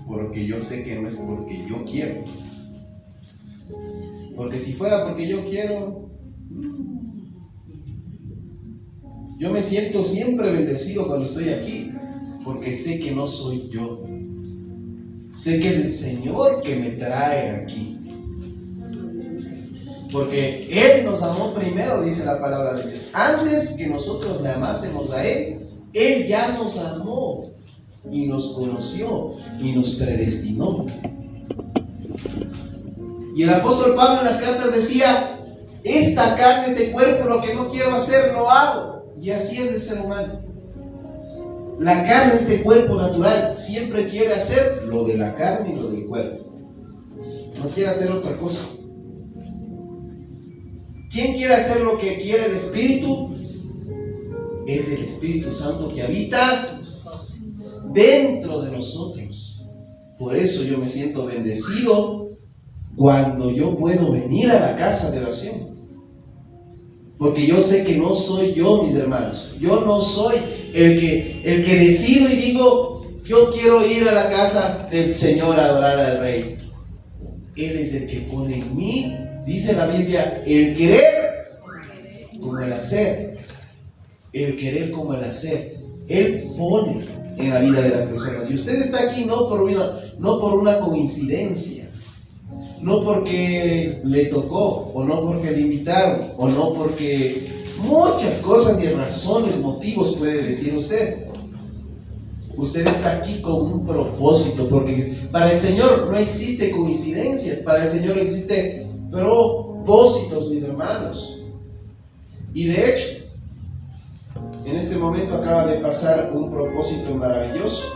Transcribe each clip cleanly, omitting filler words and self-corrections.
porque yo sé que no es porque yo quiero. Porque si fuera porque yo quiero, yo me siento siempre bendecido cuando estoy aquí, porque sé que no soy yo. Sé que es el Señor que me trae aquí. Porque Él nos amó primero, dice la palabra de Dios. Antes que nosotros le amásemos a Él, Él ya nos amó y nos conoció y nos predestinó. Y el apóstol Pablo en las cartas decía: esta carne, este cuerpo, lo que no quiero hacer, lo hago. Y así es el ser humano. La carne, este cuerpo natural, siempre quiere hacer lo de la carne y lo del cuerpo. No quiere hacer otra cosa. ¿Quién quiere hacer lo que quiere el Espíritu? Es el Espíritu Santo que habita dentro de nosotros. Por eso yo me siento bendecido cuando yo puedo venir a la casa de oración. Porque yo sé que no soy yo, mis hermanos. Yo no soy el que decido y digo: yo quiero ir a la casa del Señor a adorar al Rey. Él es el que pone en mí, dice la Biblia, el querer como el hacer. El querer como el hacer. Él pone en la vida de las personas. Y usted está aquí no por una coincidencia. No porque le tocó, o no porque le invitaron, o no porque muchas cosas y razones, motivos puede decir usted. Usted está aquí con un propósito, porque para el Señor no existe coincidencias, para el Señor existe propósitos, mis hermanos. Y de hecho, en este momento acaba de pasar un propósito maravilloso.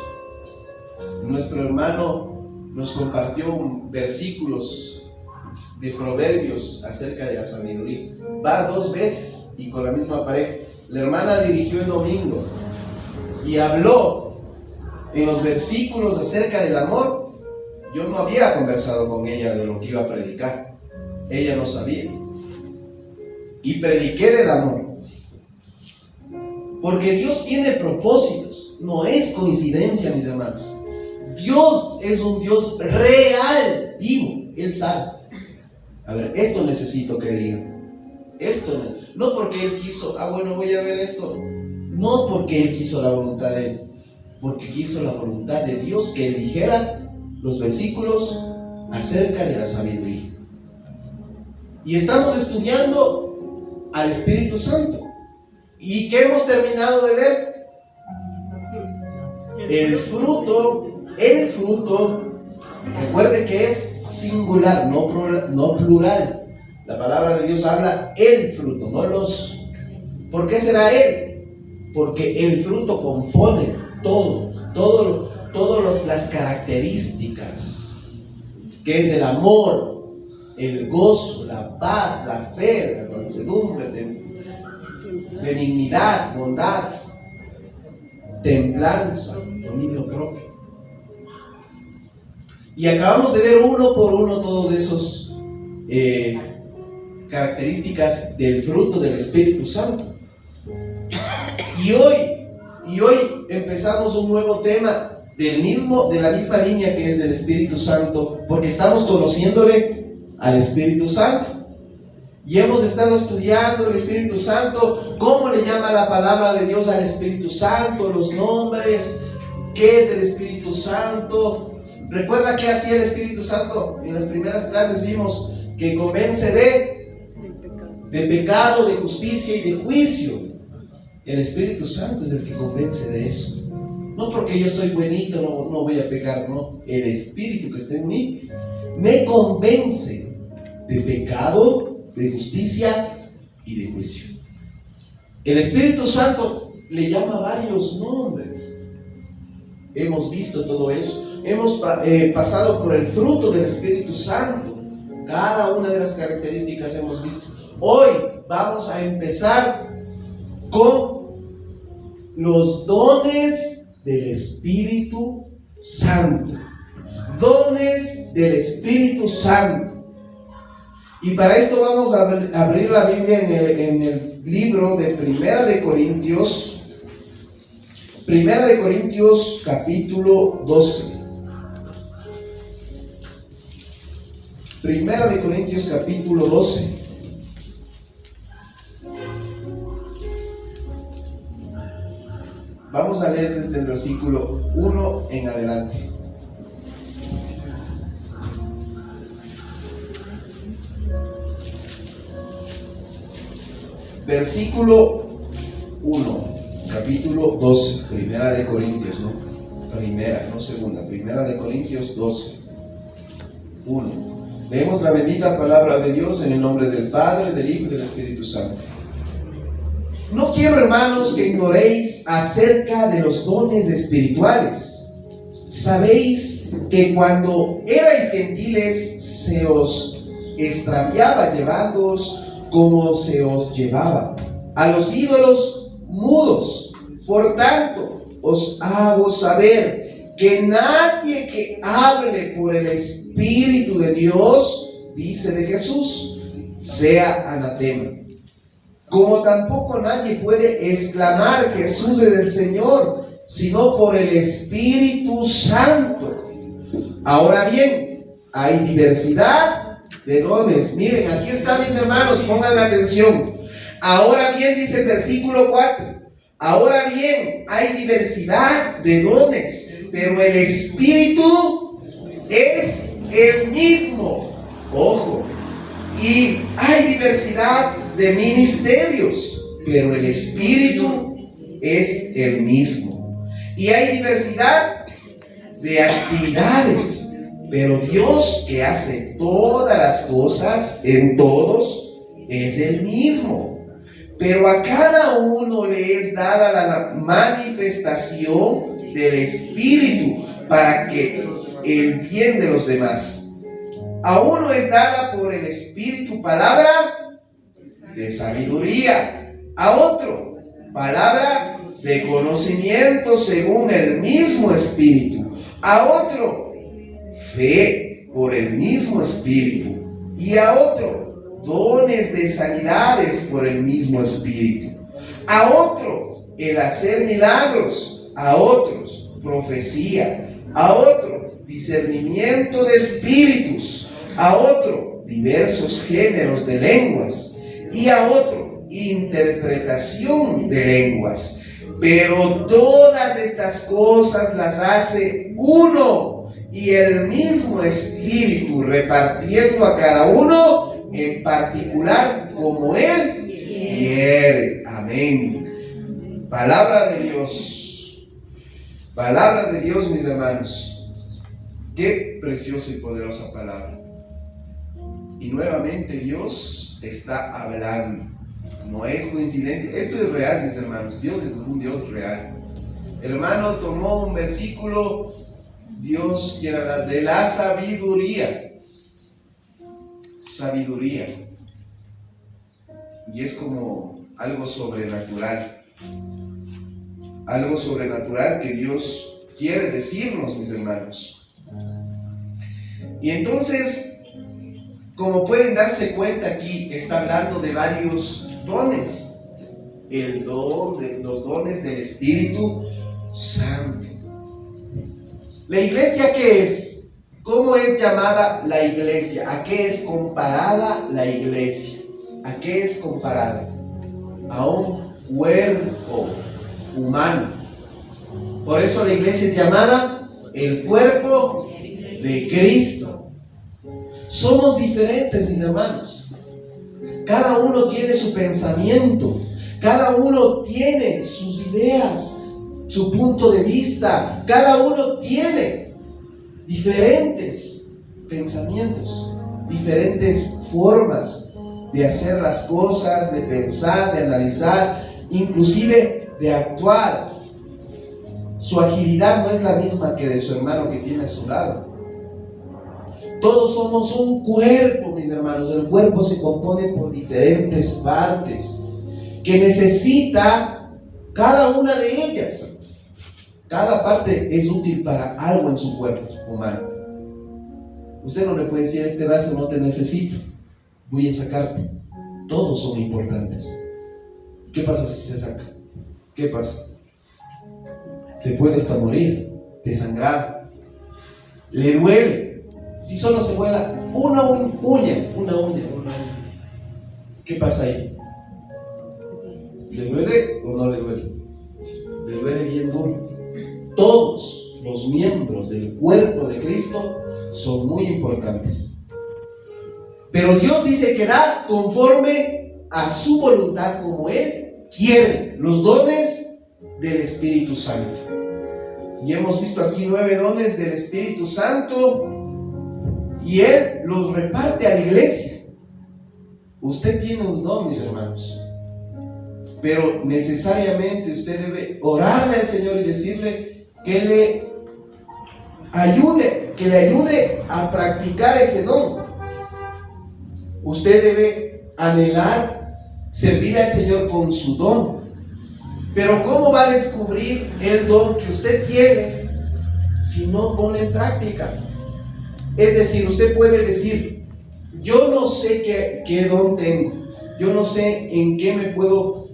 Nuestro hermano nos compartió versículos de Proverbios acerca de la sabiduría. Va 2 veces y con la misma pareja. La hermana dirigió el domingo y habló en los versículos acerca del amor. Yo no había conversado con ella de lo que iba a predicar. Ella no sabía. Y prediqué del amor. Porque Dios tiene propósitos. No es coincidencia, mis hermanos. Dios es un Dios real, vivo. Él sabe. A ver, esto necesito que digan. Esto no porque Él quiso, bueno, voy a ver esto. No porque Él quiso la voluntad de Él, porque quiso la voluntad de Dios que Él dijera los versículos acerca de la sabiduría. Y estamos estudiando al Espíritu Santo. ¿Y qué hemos terminado de ver? El fruto, recuerde que es singular, no plural. La palabra de Dios habla el fruto, no los. ¿Por qué será él? Porque el fruto compone todas las características, que es el amor, el gozo, la paz, la fe, la mansedumbre, benignidad, bondad, templanza, dominio propio. Y acabamos de ver uno por uno todos esos características del fruto del Espíritu Santo. Y hoy empezamos un nuevo tema de la misma línea que es del Espíritu Santo, porque estamos conociéndole al Espíritu Santo. Y hemos estado estudiando el Espíritu Santo, cómo le llama la palabra de Dios al Espíritu Santo, los nombres, qué es el Espíritu Santo. ¿Recuerda qué hacía el Espíritu Santo? En las primeras clases vimos que convence de pecado, de justicia y de juicio. El Espíritu Santo es el que convence de eso. No porque yo soy buenito, no voy a pecar, no. El Espíritu que está en mí me convence de pecado, de justicia y de juicio. El Espíritu Santo le llama varios nombres. Hemos visto todo eso. Hemos pasado por el fruto del Espíritu Santo. Cada una de las características hemos visto. Hoy vamos a empezar con los dones del Espíritu Santo. Dones del Espíritu Santo. Y para esto vamos a abrir la Biblia en el libro de Primera de Corintios capítulo 12. Primera de Corintios capítulo 12. Vamos a leer desde el versículo 1 en adelante. Versículo 1, capítulo 12, Primera de Corintios, ¿no? Primera, no segunda, Primera de Corintios 12, 1. Leemos la bendita palabra de Dios en el nombre del Padre, del Hijo y del Espíritu Santo. No quiero, hermanos, que ignoréis acerca de los dones espirituales. Sabéis que cuando erais gentiles se os extraviaba llevándoos como se os llevaba a los ídolos mudos. Por tanto, os hago saber que nadie que hable por el Espíritu de Dios, dice de Jesús, sea anatema. Como tampoco nadie puede exclamar Jesús es el Señor, sino por el Espíritu Santo. Ahora bien, hay diversidad de dones. Miren, aquí están mis hermanos, pongan atención. Ahora bien, dice el versículo 4. Ahora bien, hay diversidad de dones, pero el Espíritu es el mismo. Ojo. Y hay diversidad de ministerios, pero el Espíritu es el mismo. Y hay diversidad de actividades, pero Dios, que hace todas las cosas en todos, es el mismo. Pero a cada uno le es dada la manifestación del Espíritu para que el bien de los demás. A uno es dada por el Espíritu palabra de sabiduría, a otro palabra de conocimiento según el mismo Espíritu, a otro fe por el mismo Espíritu, y a otro dones de sanidades por el mismo Espíritu, a otro el hacer milagros, a otros profecía, a otro discernimiento de espíritus, a otro diversos géneros de lenguas, y a otro interpretación de lenguas. Pero todas estas cosas las hace uno y el mismo Espíritu, repartiendo a cada uno en particular como Él quiere. Amén. Palabra de Dios. Palabra de Dios, mis hermanos. Qué preciosa y poderosa palabra. Y nuevamente Dios está hablando. No es coincidencia. Esto es real, mis hermanos. Dios es un Dios real. El hermano tomó un versículo. Dios quiere hablar de la sabiduría. Sabiduría. Y es como algo sobrenatural. Algo sobrenatural que Dios quiere decirnos, mis hermanos. Y entonces, como pueden darse cuenta aquí, está hablando de varios dones. El don de los dones del Espíritu Santo. ¿La iglesia qué es? ¿Cómo es llamada la iglesia? ¿A qué es comparada la iglesia? ¿A qué es comparada? A un cuerpo humano. Por eso la iglesia es llamada el cuerpo de Cristo. Somos diferentes, mis hermanos. Cada uno tiene su pensamiento, cada uno tiene sus ideas, su punto de vista, cada uno tiene diferentes pensamientos, diferentes formas de hacer las cosas, de pensar, de analizar, inclusive de actuar. Su agilidad no es la misma que de su hermano que tiene a su lado. Todos somos un cuerpo, mis hermanos. El cuerpo se compone por diferentes partes que necesita cada una de ellas. Cada parte es útil para algo en su cuerpo humano. Usted no le puede decir: este brazo no te necesito, voy a sacarte. Todos son importantes. ¿Qué pasa si se saca? ¿Qué pasa? Se puede hasta morir, desangrado. Le duele. Si solo se vuela una uña, ¿qué pasa ahí? ¿Le duele o no le duele? Le duele bien duro. Todos los miembros del cuerpo de Cristo son muy importantes. Pero Dios dice que da conforme a su voluntad, como Él quiere, los dones del Espíritu Santo. Y hemos visto aquí 9 dones del Espíritu Santo y Él los reparte a la iglesia. Usted tiene un don, mis hermanos, pero necesariamente usted debe orarle al Señor y decirle que le ayude a practicar ese don. Usted debe anhelar servir al Señor con su don. Pero ¿cómo va a descubrir el don que usted tiene si no pone en práctica? Es decir, usted puede decir: yo no sé qué don tengo, yo no sé en qué me puedo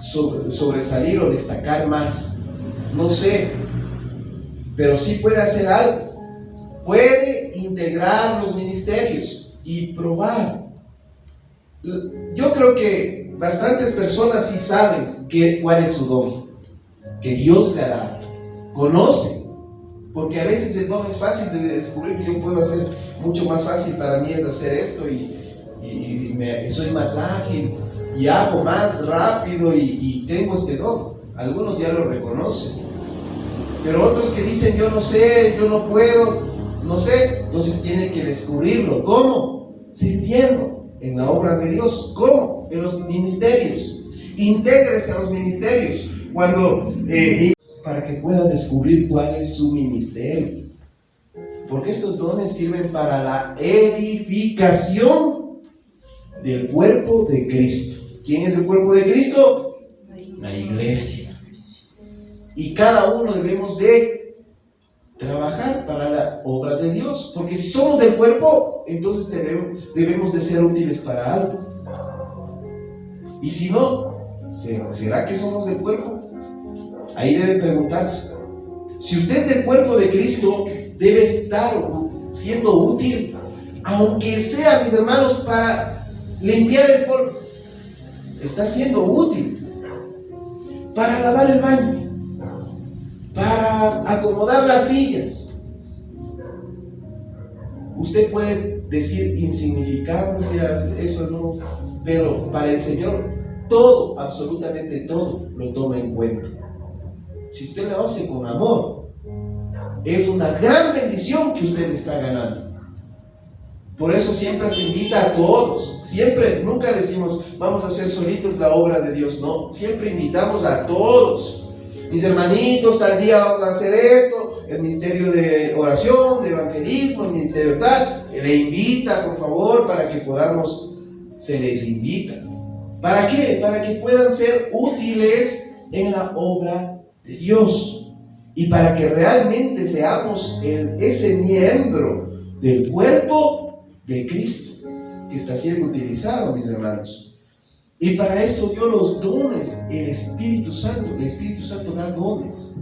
sobresalir o destacar más, no sé, pero sí puede hacer algo. Puede integrar los ministerios y probar. Yo creo que bastantes personas sí saben cuál es su don, que Dios le ha dado, conocen, porque a veces el don es fácil de descubrir. Yo puedo hacer mucho más fácil, para mí es hacer esto y soy más ágil y hago más rápido y tengo este don. Algunos ya lo reconocen, pero otros que dicen: yo no sé, yo no puedo, no sé. Entonces tienen que descubrirlo. ¿Cómo? Sirviendo en la obra de Dios. ¿Cómo? En los ministerios. Intégrese a los ministerios para que pueda descubrir cuál es su ministerio, porque estos dones sirven para la edificación del cuerpo de Cristo. ¿Quién es el cuerpo de Cristo? La iglesia. Y cada uno debemos de trabajar para la obra de Dios, porque si somos del cuerpo, entonces debemos de ser útiles para algo. Y si no, ¿será que somos del cuerpo? Ahí debe preguntarse. Si usted es del cuerpo de Cristo, debe estar siendo útil, aunque sea, mis hermanos, para limpiar el polvo. Está siendo útil para lavar el baño, para acomodar las sillas. Usted puede decir insignificancias, eso no, pero para el Señor todo, absolutamente todo, lo toma en cuenta. Si usted lo hace con amor, es una gran bendición que usted está ganando. Por eso siempre se invita a todos. Nunca decimos: vamos a hacer solitos la obra de Dios. No, siempre invitamos a todos. Mis hermanitos, tal día vamos a hacer esto, el ministerio de oración, de evangelismo, el ministerio tal. Le invita, por favor, para que se les invita. ¿Para qué? Para que puedan ser útiles en la obra de Dios y para que realmente seamos ese miembro del cuerpo de Cristo que está siendo utilizado, mis hermanos. Y para esto dio los dones el Espíritu Santo. El Espíritu Santo da dones.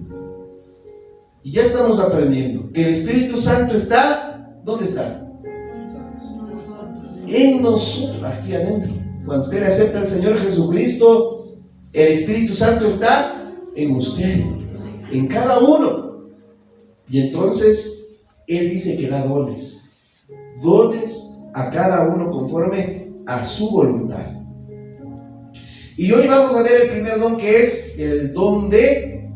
Y ya estamos aprendiendo que el Espíritu Santo está, ¿dónde está? En nosotros, aquí adentro. Cuando usted le acepta al Señor Jesucristo, el Espíritu Santo está en usted, en cada uno. Y entonces Él dice que da dones a cada uno conforme a su voluntad. Y hoy vamos a ver el primer don, que es el don de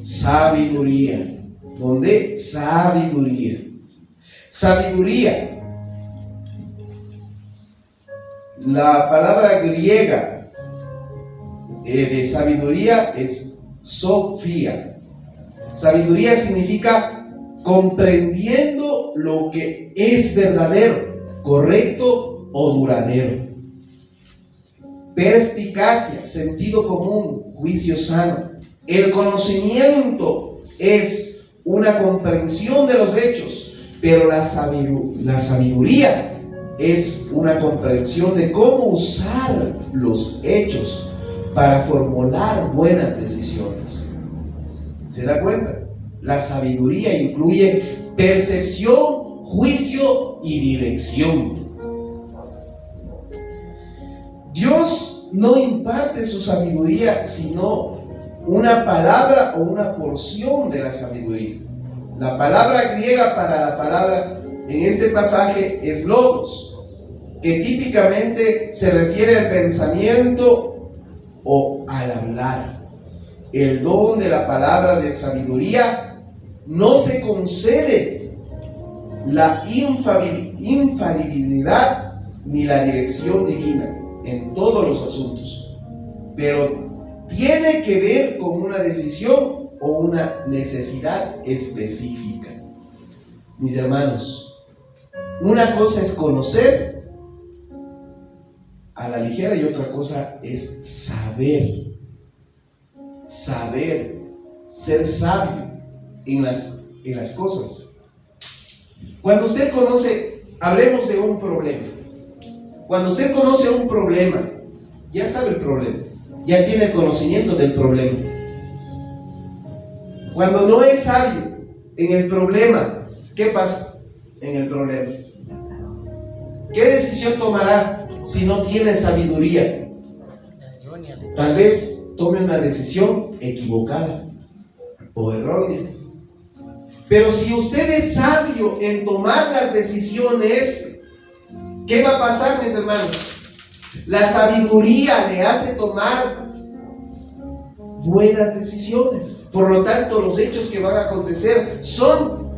sabiduría. Don de sabiduría. Sabiduría. La palabra griega de sabiduría es Sofía. Sabiduría significa comprendiendo lo que es verdadero, correcto o duradero. Perspicacia, sentido común, juicio sano. El conocimiento es una comprensión de los hechos, pero la sabiduría es una comprensión de cómo usar los hechos para formular buenas decisiones. ¿Se da cuenta? La sabiduría incluye percepción juicio y dirección. Dios no imparte su sabiduría, sino una palabra o una porción de la sabiduría. La palabra griega para la palabra en este pasaje es logos, que típicamente se refiere al pensamiento o al hablar. El don de la palabra de sabiduría no se concede la infalibilidad ni la dirección divina en todos los asuntos, pero tiene que ver con una decisión o una necesidad específica. Mis hermanos, una cosa es conocer a la ligera y otra cosa es saber, ser sabio en las cosas. Cuando usted conoce, hablemos de un problema. Cuando usted conoce un problema, ya sabe el problema, ya tiene conocimiento del problema. Cuando no es sabio en el problema, ¿qué pasa en el problema? ¿Qué decisión tomará si no tiene sabiduría? Tal vez tome una decisión equivocada o errónea. Pero si usted es sabio en tomar las decisiones, ¿qué va a pasar, mis hermanos? La sabiduría le hace tomar buenas decisiones. Por lo tanto, los hechos que van a acontecer son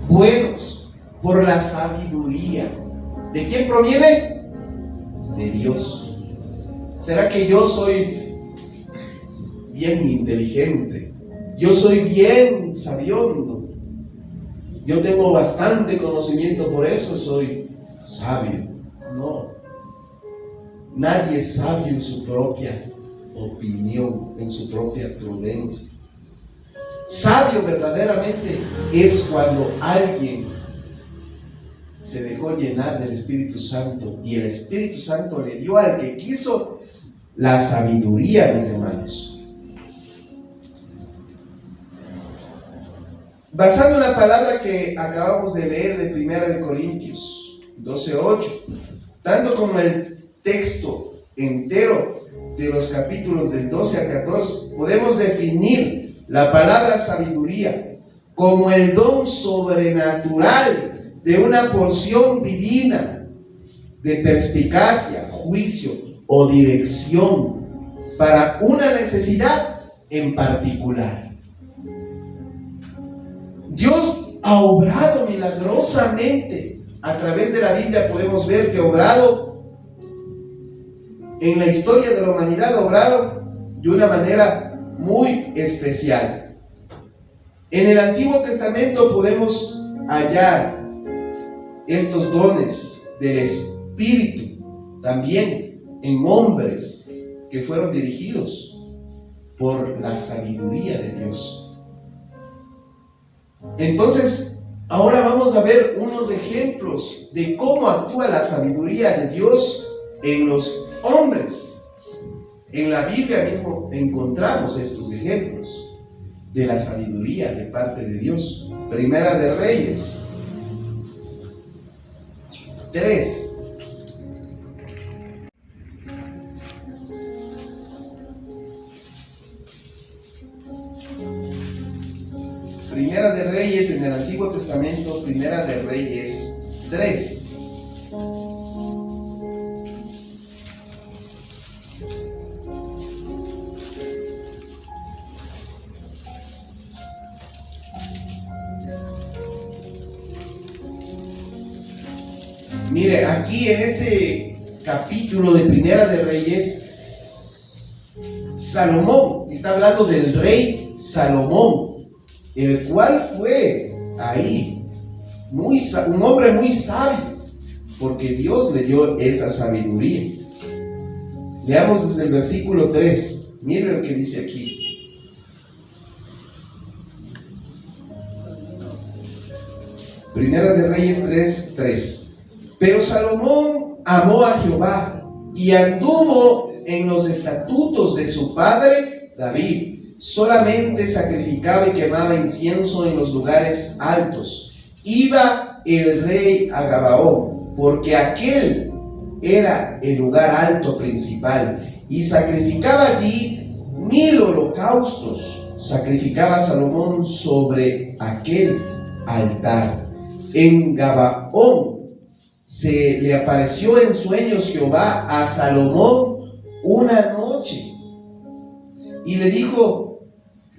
buenos por la sabiduría. ¿De quién proviene? De Dios. ¿Será que yo soy bien inteligente? Yo soy bien sabiondo. Yo tengo bastante conocimiento, por eso soy sabio. No. Nadie es sabio en su propia opinión, en su propia prudencia. Sabio verdaderamente es cuando alguien se dejó llenar del Espíritu Santo y el Espíritu Santo le dio al que quiso la sabiduría, mis hermanos. Basado en la palabra que acabamos de leer de 1 Corintios 12:8, tanto como el texto entero de los capítulos del 12 al 14, podemos definir la palabra sabiduría como el don sobrenatural de una porción divina de perspicacia, juicio o dirección para una necesidad en particular. Dios ha obrado milagrosamente. A través de la Biblia podemos ver que ha obrado en la historia de la humanidad, ha obrado de una manera muy especial. En el Antiguo Testamento podemos hallar estos dones del Espíritu también en hombres que fueron dirigidos por la sabiduría de Dios. Entonces, ahora vamos a ver unos ejemplos de cómo actúa la sabiduría de Dios en los hombres. En la Biblia mismo encontramos estos ejemplos de la sabiduría de parte de Dios. Primera de Reyes 3. Primera de Reyes en el Antiguo Testamento, Primera de Reyes 3. Mire, aquí en este capítulo de Primera de Reyes, Salomón, está hablando del rey Salomón, el cual fue ahí un hombre muy sabio, porque Dios le dio esa sabiduría. Leamos desde el versículo 3, miren lo que dice aquí. Primera de Reyes 3:3. Pero Salomón amó a Jehová y anduvo en los estatutos de su padre David. Solamente sacrificaba y quemaba incienso en los lugares altos. Iba el rey a Gabaón, porque aquel era el lugar alto principal, y sacrificaba allí 1000 holocaustos. Sacrificaba Salomón sobre aquel altar. En Gabaón se le apareció en sueños Jehová a Salomón una noche, y le dijo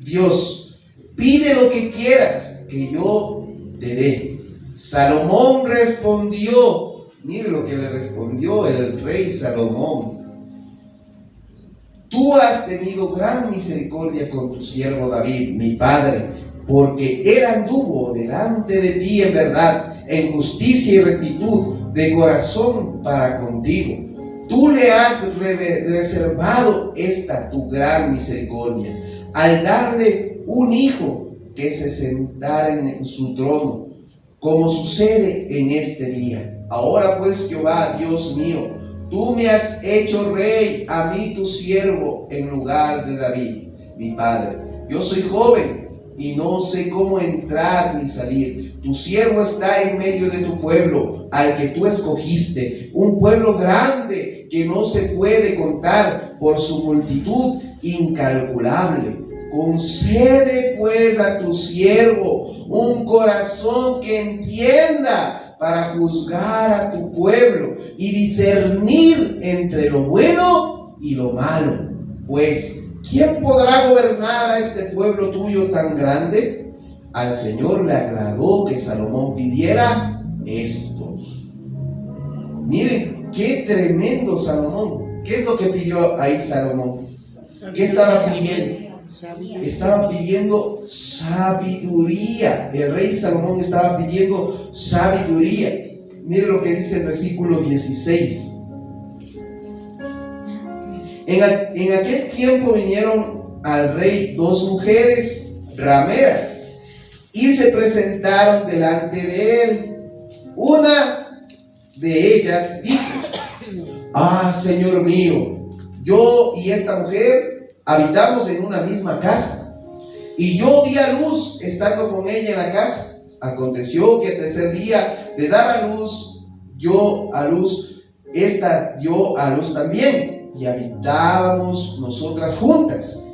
Dios: pide lo que quieras, que yo te dé. Salomón respondió, mire lo que le respondió el rey Salomón: tú has tenido gran misericordia con tu siervo David, mi padre, porque él anduvo delante de ti en verdad, en justicia y rectitud de corazón para contigo. Tú le has reservado esta tu gran misericordia, al darle un hijo que se sentara en su trono, como sucede en este día. Ahora pues, Jehová, Dios mío, tú me has hecho rey a mí, tu siervo, en lugar de David, mi padre. Yo soy joven y no sé cómo entrar ni salir. Tu siervo está en medio de tu pueblo, al que tú escogiste, un pueblo grande que no se puede contar por su multitud incalculable. Concede pues a tu siervo un corazón que entienda para juzgar a tu pueblo y discernir entre lo bueno y lo malo. Pues, ¿quién podrá gobernar a este pueblo tuyo tan grande? Al Señor le agradó que Salomón pidiera esto. Miren, qué tremendo Salomón. ¿Qué es lo que pidió ahí Salomón? ¿Qué estaba pidiendo? Estaba pidiendo sabiduría. El rey Salomón estaba pidiendo sabiduría. Miren lo que dice el versículo 16. En aquel tiempo vinieron al rey 2 mujeres rameras y se presentaron delante de él. Una de ellas dijo: ah, Señor mío, yo y esta mujer habitamos en una misma casa, y yo di a luz estando con ella en la casa. Aconteció que el tercer día de dar a luz, esta dio a luz también, y habitábamos nosotras juntas.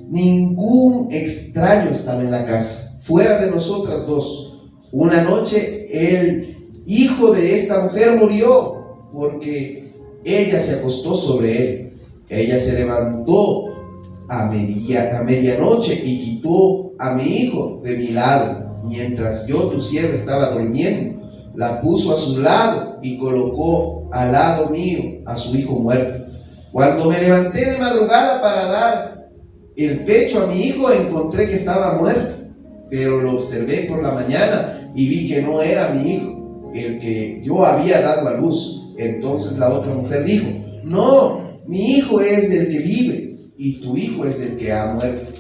Ningún extraño estaba en la casa, fuera de nosotras dos. Una noche el hijo de esta mujer murió, porque ella se acostó sobre él. Ella se levantó a medianoche y quitó a mi hijo de mi lado, mientras yo, tu sierva, estaba durmiendo. La puso a su lado y colocó al lado mío a su hijo muerto. Cuando me levanté de madrugada para dar el pecho a mi hijo, encontré que estaba muerto, pero lo observé por la mañana y vi que no era mi hijo, el que yo había dado a luz. Entonces la otra mujer dijo: no, mi hijo es el que vive y tu hijo es el que ha muerto.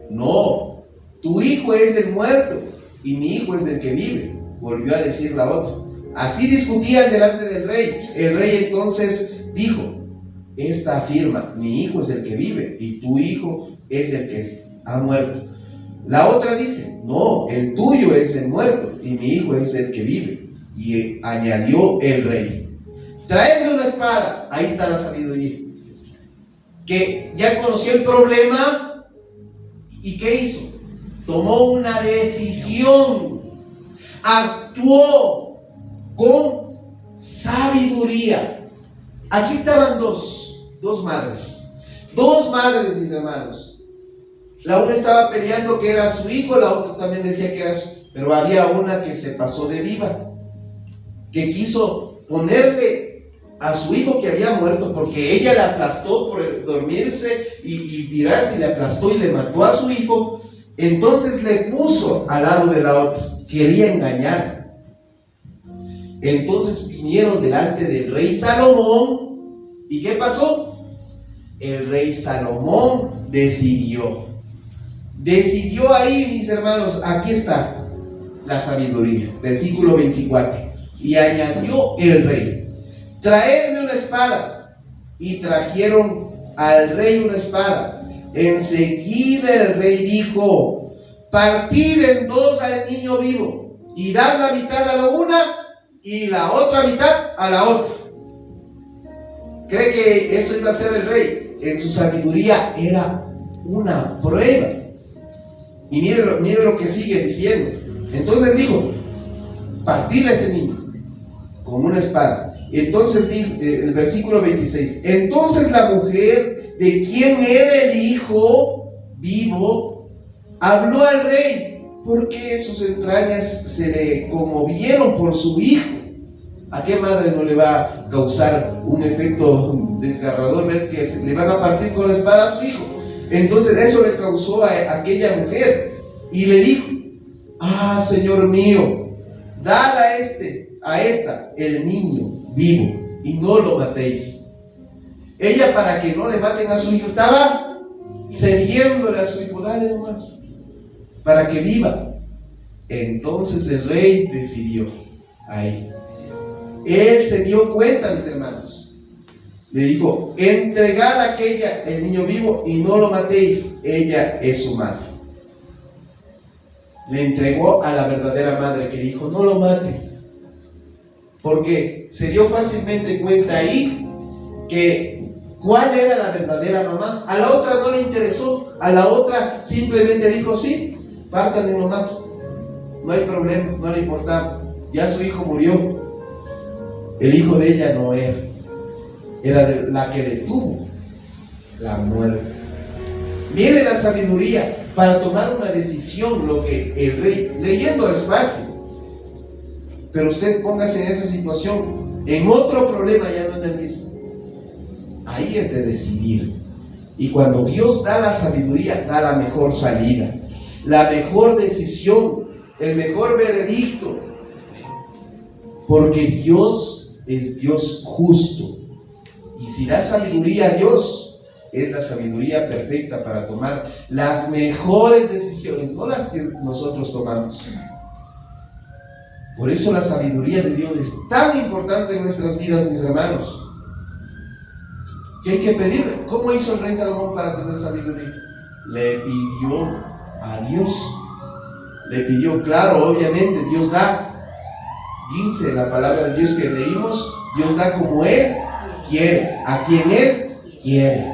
No, tu hijo es el muerto y mi hijo es el que vive, volvió a decir la otra. Así discutían delante del rey. El rey entonces dijo: esta afirma: mi hijo es el que vive y tu hijo es el que ha muerto. La otra dice: no, el tuyo es el muerto y mi hijo es el que vive. Y añadió el rey: traedme una espada. Ahí está la sabiduría, que ya conoció el problema. ¿Y qué hizo? Tomó una decisión, actuó con sabiduría. Aquí estaban dos madres, mis hermanos. La una estaba peleando que era su hijo, la otra también decía que era su, pero había una que se pasó de viva, que quiso ponerle a su hijo que había muerto, porque ella le aplastó por dormirse y virarse, y le aplastó y le mató a su hijo. Entonces le puso al lado de la otra, quería engañar. Entonces vinieron delante del rey Salomón. ¿Y qué pasó? El rey Salomón decidió ahí, mis hermanos. Aquí está la sabiduría, versículo 24. Y añadió el rey: traedme una espada. Y trajeron al rey una espada. Enseguida el rey dijo: partid en dos al niño vivo y dan la mitad a la una y la otra mitad a la otra. ¿Cree que eso iba a ser el rey? En su sabiduría era una prueba. Y mire lo que sigue diciendo. Entonces dijo, partirle a ese niño con una espada. Entonces dijo, el versículo 26, entonces la mujer de quien era el hijo vivo habló al rey, porque sus entrañas se le conmovieron por su hijo. ¿A qué madre no le va a causar un efecto desgarrador ver que le van a partir con la espada a su hijo? Entonces eso le causó a aquella mujer y le dijo, Señor mío, dad a esta el niño vivo y no lo matéis. Ella, para que no le maten a su hijo, estaba cediéndole a su hijo, dale nomás, para que viva. Entonces el rey decidió ahí. Él se dio cuenta, mis hermanos. Le dijo, entregad a aquella el niño vivo y no lo matéis, ella es su madre. Le entregó a la verdadera madre, que dijo, no lo mate. Porque se dio fácilmente cuenta ahí que cuál era la verdadera mamá. A la otra no le interesó, a la otra simplemente dijo, sí, pártanle nomás, no hay problema, no le importaba, ya su hijo murió. El hijo de ella no era la que detuvo la muerte. Mire la sabiduría para tomar una decisión. Lo que el rey, leyendo es fácil, pero usted póngase en esa situación, en otro problema, ya no en el mismo. Ahí es de decidir. Y cuando Dios da la sabiduría, da la mejor salida, la mejor decisión, el mejor veredicto, porque Dios es Dios justo. Y si da sabiduría a Dios, es la sabiduría perfecta para tomar las mejores decisiones, no las que nosotros tomamos. Por eso la sabiduría de Dios es tan importante en nuestras vidas, mis hermanos, que hay que pedirle. ¿Cómo hizo el rey Salomón para tener sabiduría? Le pidió a Dios. Le pidió, claro, obviamente, Dios da. Dice la palabra de Dios que leímos, Dios da como Él quiere, a quien Él quiere.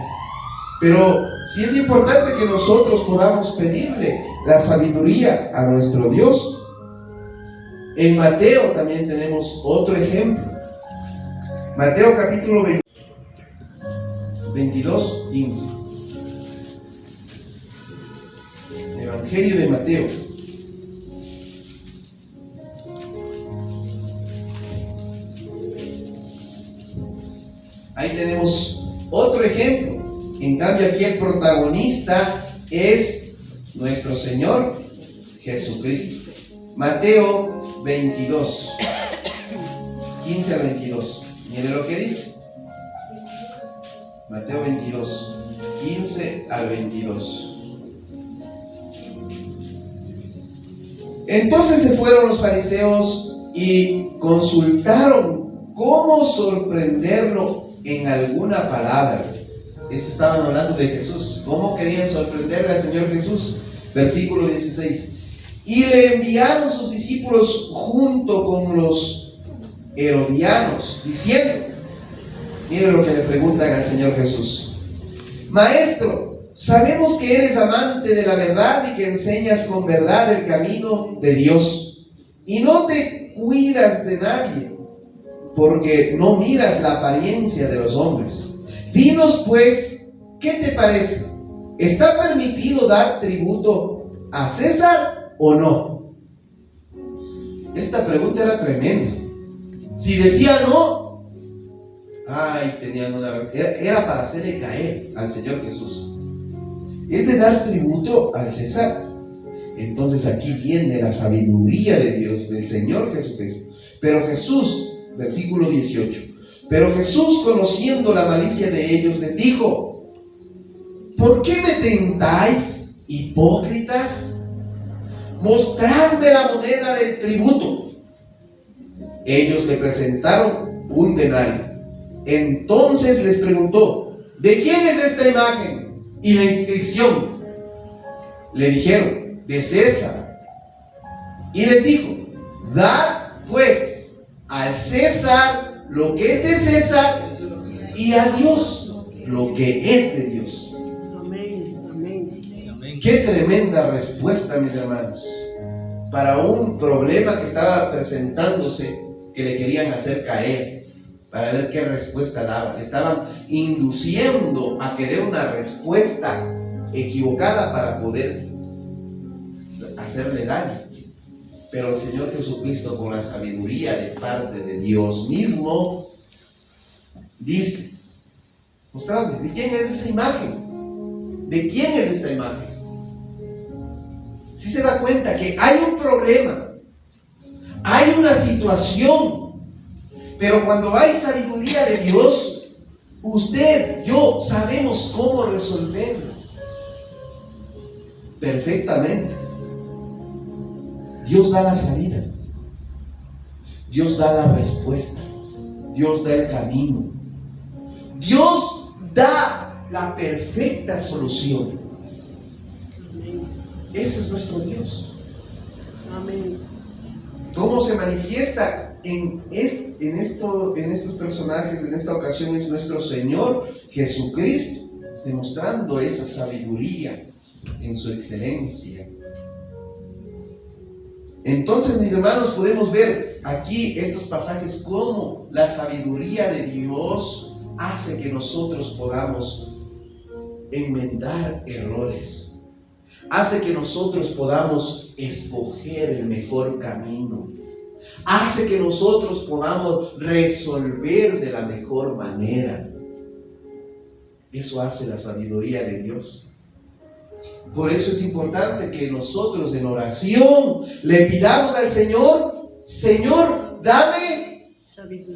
Pero sí es importante que nosotros podamos pedirle la sabiduría a nuestro Dios. En Mateo también tenemos otro ejemplo. Mateo capítulo 22, 15. Evangelio de Mateo. Ahí tenemos otro ejemplo. En cambio, aquí el protagonista es nuestro Señor Jesucristo. Mateo 22, 15 al 22. Mire lo que dice. Mateo 22, 15 al 22. Entonces se fueron los fariseos y consultaron cómo sorprenderlo en alguna palabra. Eso estaban hablando de Jesús. ¿Cómo querían sorprenderle al Señor Jesús? Versículo 16. Y le enviaron sus discípulos junto con los herodianos, diciendo, miren lo que le preguntan al Señor Jesús: Maestro, sabemos que eres amante de la verdad y que enseñas con verdad el camino de Dios, y no te cuidas de nadie, porque no miras la apariencia de los hombres. Dinos pues, ¿qué te parece? ¿Está permitido dar tributo a César o no? Esta pregunta era tremenda. Si decía no, era para hacerle caer al Señor Jesús. Es de dar tributo al César. Entonces aquí viene la sabiduría de Dios, del Señor Jesucristo. Pero Jesús, versículo 18, pero Jesús, conociendo la malicia de ellos, les dijo: ¿por qué me tentáis, hipócritas? Mostradme la moneda del tributo. Ellos le presentaron un denario. Entonces les preguntó: ¿de quién es esta imagen y la inscripción? Le dijeron: de César. Y les dijo: Da pues al César lo que es de César y a Dios lo que es de Dios. Amén. Qué tremenda respuesta, mis hermanos, para un problema que estaba presentándose, que le querían hacer caer, para ver qué respuesta daba. Le estaban induciendo a que dé una respuesta equivocada para poder hacerle daño. Pero el Señor Jesucristo, con la sabiduría de parte de Dios mismo, dice, mostradme, ¿de quién es esa imagen? ¿De quién es esta imagen? Si se da cuenta que hay un problema, hay una situación, pero cuando hay sabiduría de Dios, usted, yo, sabemos cómo resolverlo perfectamente. Dios da la salida, Dios da la respuesta, Dios da el camino, Dios da la perfecta solución. Ese es nuestro Dios. Amén. ¿Cómo se manifiesta en estos personajes? En esta ocasión es nuestro Señor Jesucristo, demostrando esa sabiduría en su excelencia. Entonces, mis hermanos, podemos ver aquí estos pasajes cómo la sabiduría de Dios hace que nosotros podamos enmendar errores, hace que nosotros podamos escoger el mejor camino, hace que nosotros podamos resolver de la mejor manera. Eso hace la sabiduría de Dios. Por eso es importante que nosotros en oración le pidamos al Señor: Señor, dame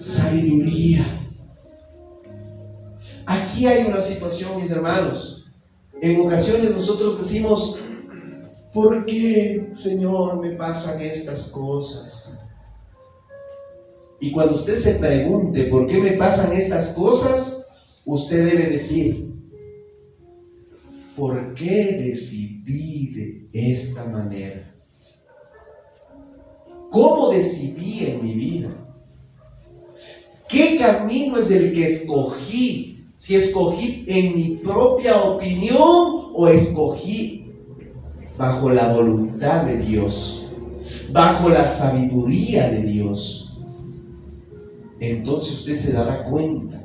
sabiduría. Aquí hay una situación, mis hermanos. En ocasiones nosotros decimos: ¿por qué, Señor, me pasan estas cosas? Y cuando usted se pregunte ¿por qué me pasan estas cosas?, usted debe decir: ¿por qué decidí de esta manera? ¿Cómo decidí en mi vida? ¿Qué camino es el que escogí? Si escogí en mi propia opinión o escogí bajo la voluntad de Dios, bajo la sabiduría de Dios. Entonces usted se dará cuenta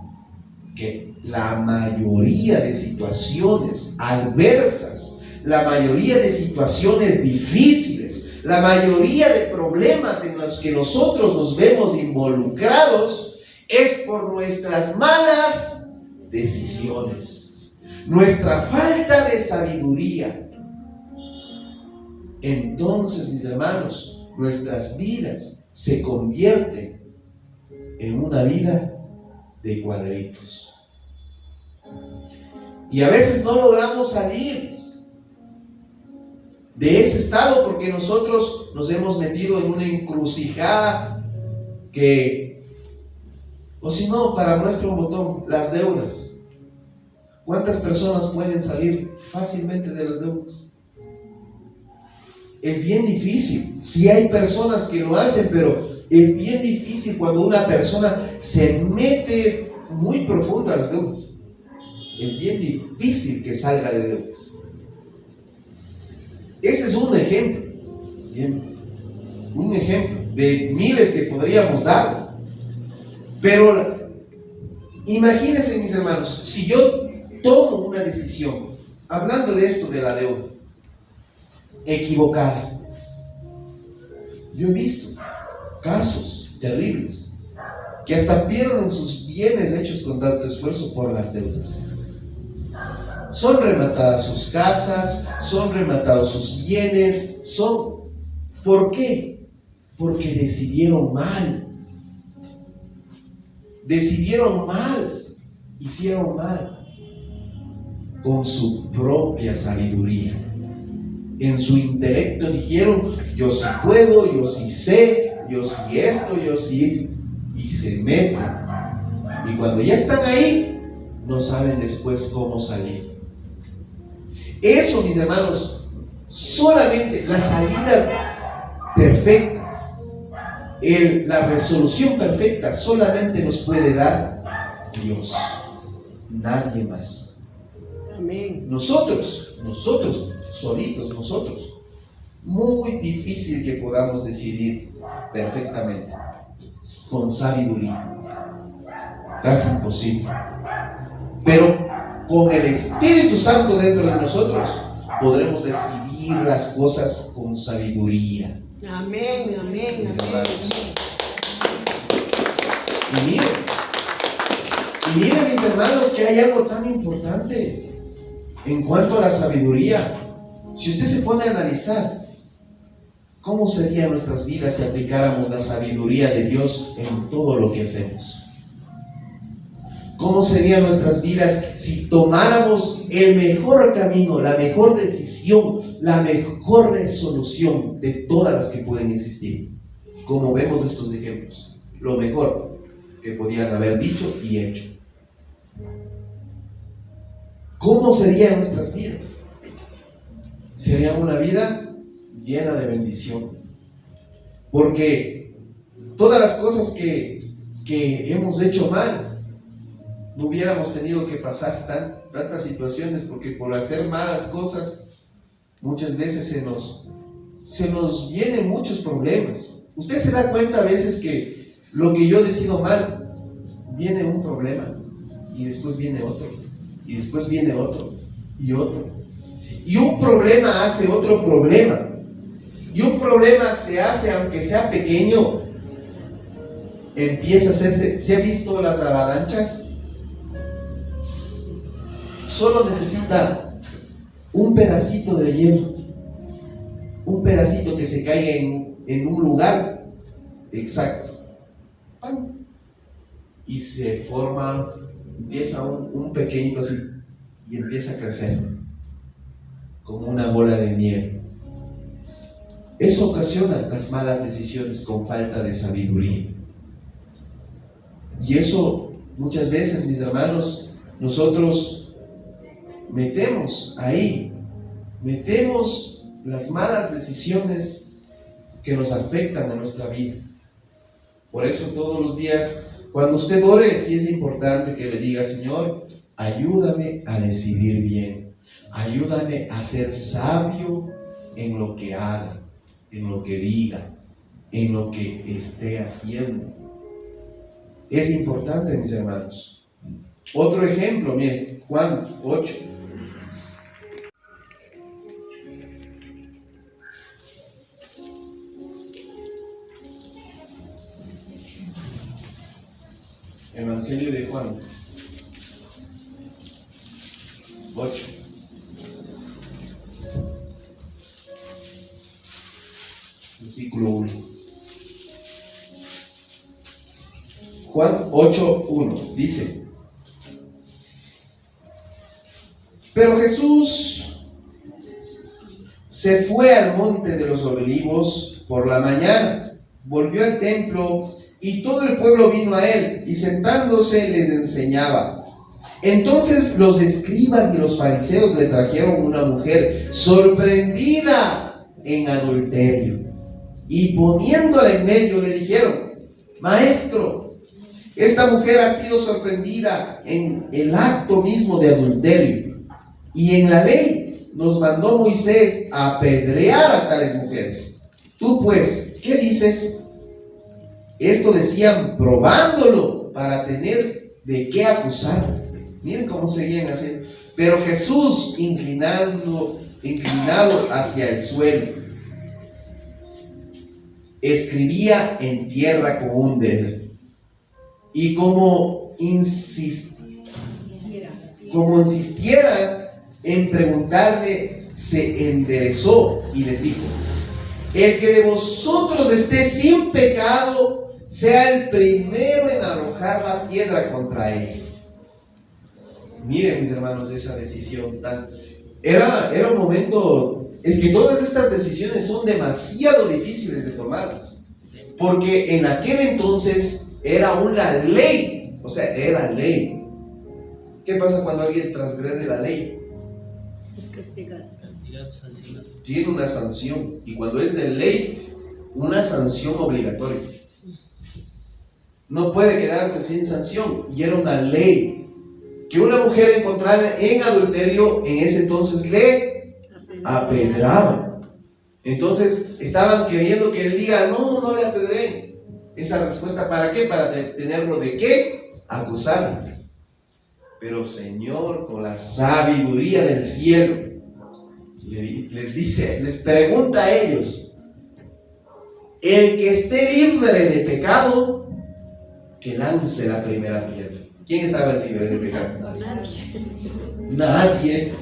que la mayoría de situaciones adversas, la mayoría de situaciones difíciles, la mayoría de problemas en los que nosotros nos vemos involucrados es por nuestras malas decisiones, nuestra falta de sabiduría. Entonces, mis hermanos, nuestras vidas se convierten en una vida de cuadritos. Y a veces no logramos salir de ese estado porque nosotros nos hemos metido en una encrucijada o si no, para nuestro botón, las deudas. ¿Cuántas personas pueden salir fácilmente de las deudas? Es bien difícil. Sí hay personas que lo hacen, pero es bien difícil cuando una persona se mete muy profundo a las deudas. Es bien difícil que salga de deudas. Ese es un ejemplo. Bien, un ejemplo de miles que podríamos dar. Pero imagínense, mis hermanos, si yo tomo una decisión, hablando de esto de la deuda, equivocada. Yo he visto casos terribles que hasta pierden sus bienes hechos con tanto esfuerzo por las deudas. Son rematadas sus casas, son rematados sus bienes, ¿por qué? Porque decidieron mal, hicieron mal con su propia sabiduría. En su intelecto dijeron: yo sí puedo, yo sí sé, yo sí esto, yo sí, y se meten. Y cuando ya están ahí, no saben después cómo salir. Eso, mis hermanos, solamente la salida perfecta la resolución perfecta solamente nos puede dar Dios, nadie más. Amén. Nosotros, solitos, nosotros, muy difícil que podamos decidir perfectamente, con sabiduría, casi imposible. Pero con el Espíritu Santo dentro de nosotros, podremos decidir las cosas con sabiduría. Amén, amén, Mis amén. hermanos. Y miren mis hermanos, que hay algo tan importante en cuanto a la sabiduría. Si usted se pone a analizar, ¿cómo serían nuestras vidas si aplicáramos la sabiduría de Dios en todo lo que hacemos? ¿Cómo serían nuestras vidas si tomáramos el mejor camino, la mejor decisión, la mejor resolución de todas las que pueden existir? Como vemos estos ejemplos, lo mejor que podían haber dicho y hecho. ¿Cómo serían nuestras vidas? Sería una vida llena de bendición. Porque todas las cosas que hemos hecho mal, no hubiéramos tenido que pasar tantas situaciones, porque por hacer malas cosas muchas veces se nos vienen muchos problemas. Usted se da cuenta a veces que lo que yo decido mal, viene un problema y después viene otro y después viene otro y otro, y un problema hace otro problema, y un problema se hace, aunque sea pequeño, empieza a hacerse. ¿Se ha visto las avalanchas? Solo necesita un pedacito de hielo, un pedacito que se caiga en un lugar exacto, y se forma, empieza un pequeñito así, y empieza a crecer como una bola de nieve. Eso ocasiona las malas decisiones con falta de sabiduría. Y eso muchas veces, mis hermanos, nosotros metemos las malas decisiones que nos afectan a nuestra vida. Por eso todos los días, cuando usted ore, sí es importante que le diga: Señor, ayúdame a decidir bien, ayúdame a ser sabio en lo que haga, en lo que diga, en lo que esté haciendo. Es importante, mis hermanos. Otro ejemplo, miren, Juan 8. Evangelio de Juan 8. Versículo 1. Juan 8:1 dice: Pero Jesús se fue al monte de los olivos por la mañana, volvió al templo y todo el pueblo vino a él, y sentándose les enseñaba. Entonces los escribas y los fariseos le trajeron una mujer sorprendida en adulterio, y poniéndola en medio le dijeron: Maestro, esta mujer ha sido sorprendida en el acto mismo de adulterio, y en la ley nos mandó Moisés a apedrear a tales mujeres. Tú pues, ¿qué dices? Esto decían probándolo para tener de qué acusar. Miren cómo seguían haciendo. Pero Jesús, inclinado hacia el suelo, escribía en tierra con un dedo. Y como insistiera en preguntarle, se enderezó y les dijo: El que de vosotros esté sin pecado, sea el primero en arrojar la piedra contra ella. Miren, mis hermanos, esa decisión era un momento. Es que todas estas decisiones son demasiado difíciles de tomarlas, porque en aquel entonces era una ley, o sea, era ley. ¿Qué pasa cuando alguien transgrede la ley? Es castigado, sancionado. Tiene una sanción, y cuando es de ley, una sanción obligatoria. no puede quedarse sin sanción. Y era una ley que una mujer encontrada en adulterio en ese entonces le apedraba. Entonces estaban queriendo que él diga, no, no le apedré. Esa respuesta, ¿para qué? Para tenerlo de qué? Acusarlo. Pero Señor, con la sabiduría del cielo, les dice, les pregunta a ellos: el que esté libre de pecado, que lance la primera piedra. ¿Quién estaba libre de pecado? Nadie.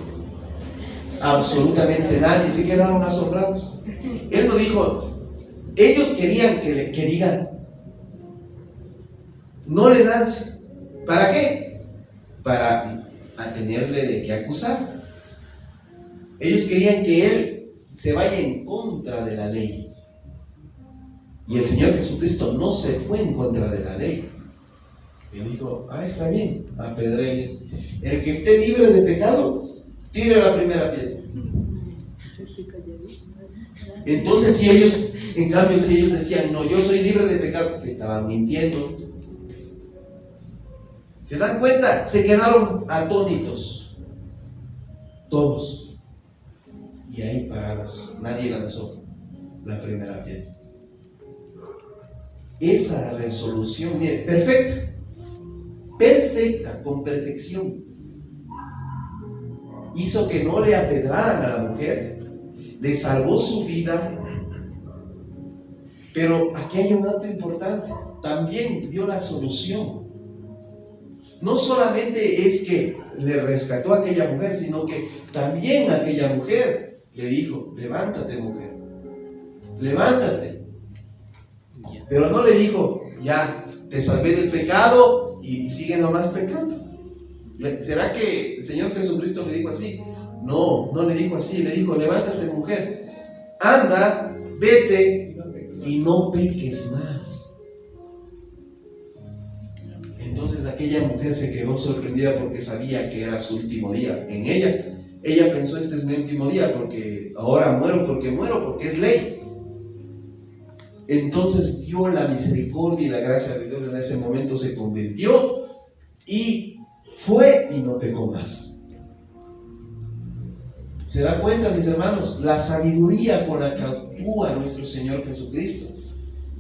Absolutamente nadie. Se quedaron asombrados. Él no dijo, ellos querían que digan, no le lance. ¿Para qué? Para tenerle de qué acusar. Ellos querían que él se vaya en contra de la ley. Y el Señor Jesucristo no se fue en contra de la ley. Él dijo, está bien, apedréle. El que esté libre de pecado, tire la primera piedra. Entonces, si ellos, en cambio, si ellos decían, no, yo soy libre de pecado, estaban mintiendo. ¿Se dan cuenta? Se quedaron atónitos. Todos. Y ahí parados. Nadie lanzó la primera piedra. Esa resolución, mire, perfecta. Perfecta, con perfección. Hizo que no le apedraran a la mujer. Le salvó su vida. Pero aquí hay un dato importante. También dio la solución. No solamente es que le rescató a aquella mujer, sino que también aquella mujer le dijo, levántate, mujer, levántate. Pero no le dijo, ya, te salvé del pecado y sigue nomás pecando. ¿Será que el Señor Jesucristo le dijo así? No, no le dijo así, le dijo, levántate, mujer, anda, vete y no peques más. Entonces aquella mujer se quedó sorprendida porque sabía que era su último día. En ella pensó, este es mi último día porque ahora muero porque es ley. Entonces vio la misericordia y la gracia de Dios. En ese momento se convirtió y fue y no pecó más. ¿Se da cuenta, mis hermanos? La sabiduría con la que actúa nuestro Señor Jesucristo.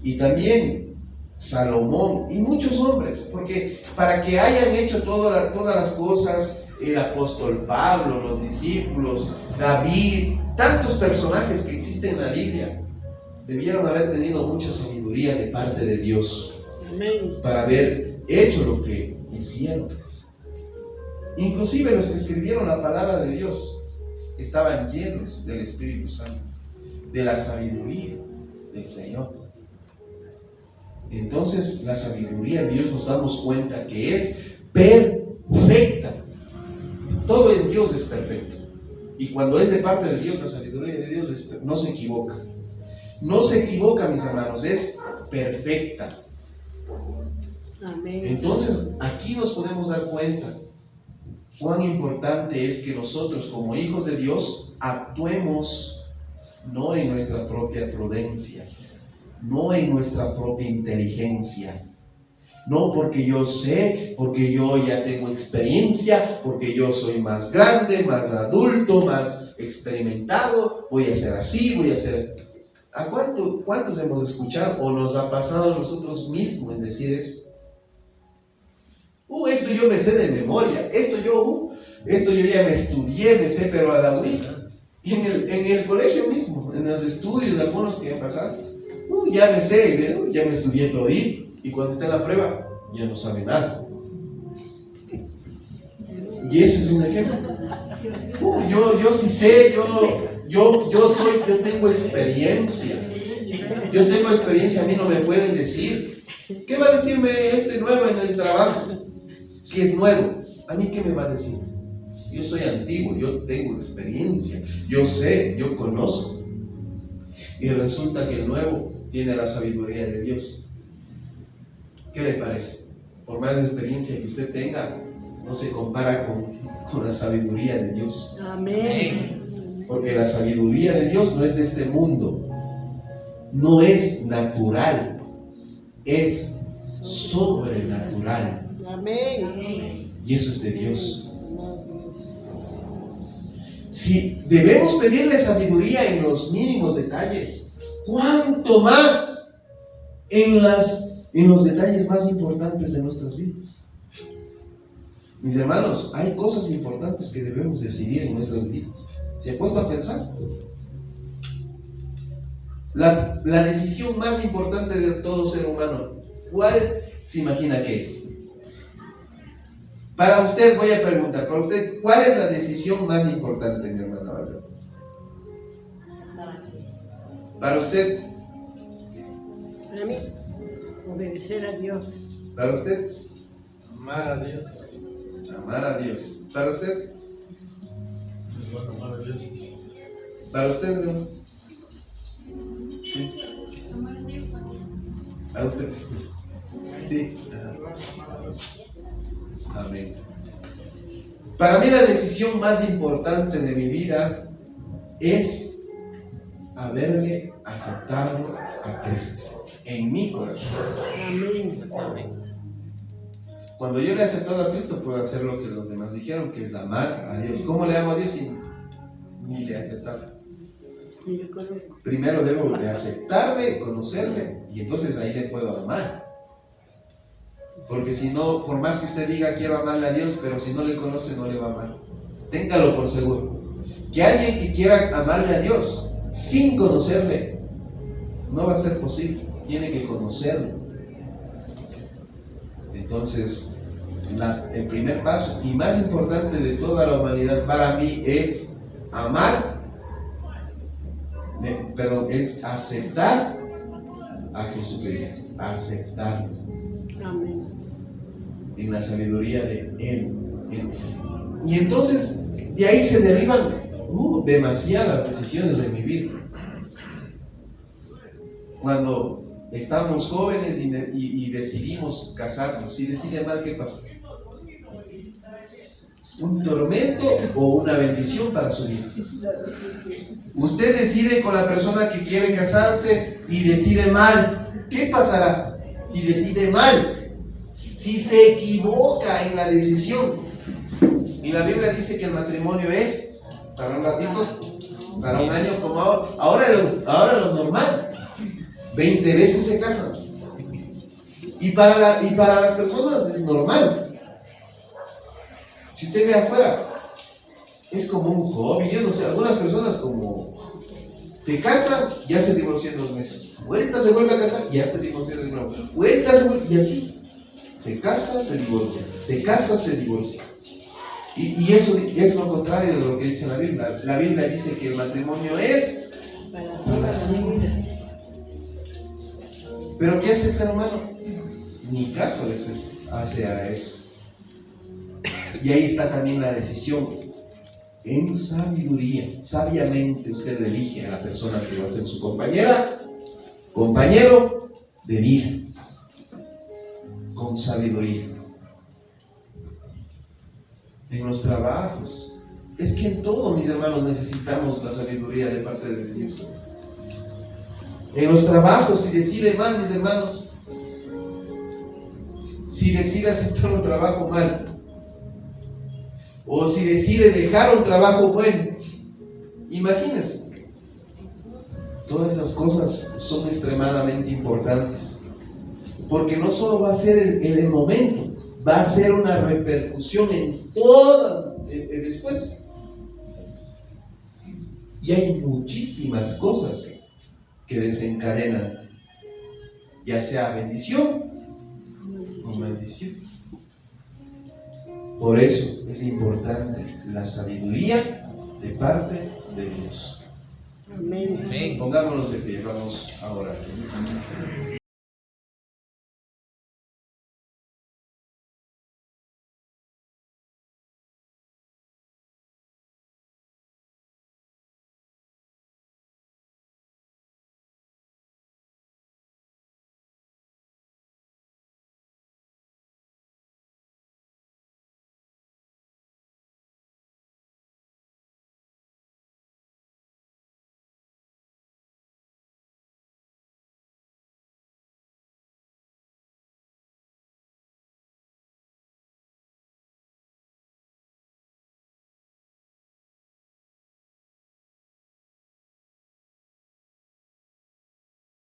Y también Salomón y muchos hombres, porque para que hayan hecho todas las cosas, el apóstol Pablo, los discípulos, David, tantos personajes que existen en la Biblia, debieron haber tenido mucha sabiduría de parte de Dios. Amén. Para haber hecho lo que hicieron. Inclusive los que escribieron la palabra de Dios estaban llenos del Espíritu Santo, de la sabiduría del Señor. Entonces la sabiduría de Dios nos damos cuenta que es perfecta. Todo en Dios es perfecto. Y cuando es de parte de Dios, la sabiduría de Dios no se equivoca. No se equivoca, mis hermanos, es perfecta. Amén. Entonces aquí nos podemos dar cuenta cuán importante es que nosotros como hijos de Dios actuemos no en nuestra propia prudencia, no en nuestra propia inteligencia, no porque yo sé, porque yo ya tengo experiencia, porque yo soy más grande, más adulto, más experimentado, voy a ser así, voy a ser... ¿A cuántos hemos escuchado o nos ha pasado a nosotros mismos en decir eso? Esto yo me sé de memoria, esto yo ya me estudié, me sé, pero a la ahorita. Y en el colegio mismo, en los estudios, algunos que han pasado, ya me sé, ya me estudié todo y cuando está en la prueba, ya no sabe nada. Y eso es un ejemplo. Yo sí sé, yo tengo experiencia. Yo tengo experiencia, a mí no me pueden decir. ¿Qué va a decirme este nuevo en el trabajo? Si es nuevo, ¿a mí qué me va a decir? Yo soy antiguo, yo tengo experiencia, yo sé, yo conozco. Y resulta que el nuevo tiene la sabiduría de Dios. ¿Qué le parece? Por más experiencia que usted tenga, no se compara con la sabiduría de Dios. Amén. Porque la sabiduría de Dios no es de este mundo, no es natural, es sobrenatural. Amén. Y eso es de Dios. Si debemos pedirle sabiduría en los mínimos detalles, ¿cuánto más en los detalles más importantes de nuestras vidas? Mis hermanos, hay cosas importantes que debemos decidir en nuestras vidas. ¿Se ha puesto a pensar? La decisión más importante de todo ser humano, ¿cuál se imagina que es? Para usted, voy a preguntar, para usted, ¿cuál es la decisión más importante, mi hermana Bárbara? Para usted. Para mí, obedecer a Dios. Para usted. Amar a Dios. Amar a Dios. Para usted. Amar a Dios. Para usted, hermano. Sí. ¿A usted? Sí. Amén. Para mí la decisión más importante de mi vida es haberle aceptado a Cristo en mi corazón. Amén. Cuando yo le he aceptado a Cristo, puedo hacer lo que los demás dijeron, que es amar a Dios. ¿Cómo le amo a Dios si ni le he aceptado? Y lo conozco. Primero debo de aceptarle, conocerle, y entonces ahí le puedo amar. Porque si no, por más que usted diga quiero amarle a Dios, pero si no le conoce, no le va a amar. Téngalo por seguro. Que alguien que quiera amarle a Dios sin conocerle, no va a ser posible. Tiene que conocerlo. Entonces, el primer paso y más importante de toda la humanidad para mí es amar, es aceptar a Jesucristo. Aceptarlo. Amén. En la sabiduría de Él. Y entonces de ahí se derivan demasiadas decisiones en mi vida. Cuando estamos jóvenes y decidimos casarnos, si decide amar, ¿qué pasa? ¿Un tormento o una bendición para su vida? Usted decide con la persona que quiere casarse y decide mal. ¿Qué pasará si decide mal? Si se equivoca en la decisión. Y la Biblia dice que el matrimonio es para un ratito, para un año, como ahora lo normal. 20 veces se casan. Y para las personas es normal. Si usted ve afuera, es como un hobby. Yo no sé, algunas personas como se casan, ya se divorció en 2 meses. Vuelta, se vuelve a casar, ya se divorció de nuevo. Vuelta, se vuelve, y así. Se casa, se divorcia. Se casa, se divorcia. Y eso es lo contrario de lo que dice la Biblia. La Biblia dice que el matrimonio es para siempre. Pero ¿qué hace el ser humano? Ni caso hace a eso. Y ahí está también la decisión. En sabiduría, sabiamente usted elige a la persona que va a ser su compañera, compañero de vida. Con sabiduría. En los trabajos. Es que en todo, mis hermanos, necesitamos la sabiduría de parte de Dios. En los trabajos, si decide mal, mis hermanos, si decide aceptar un trabajo mal, o si decide dejar un trabajo bueno, imagínense. Todas esas cosas son extremadamente importantes. Porque no solo va a ser el momento, va a ser una repercusión en todo después. Y hay muchísimas cosas que desencadenan, ya sea bendición o maldición. Por eso es importante la sabiduría de parte de Dios. Amén. Pongámonos de pie, vamos a orar.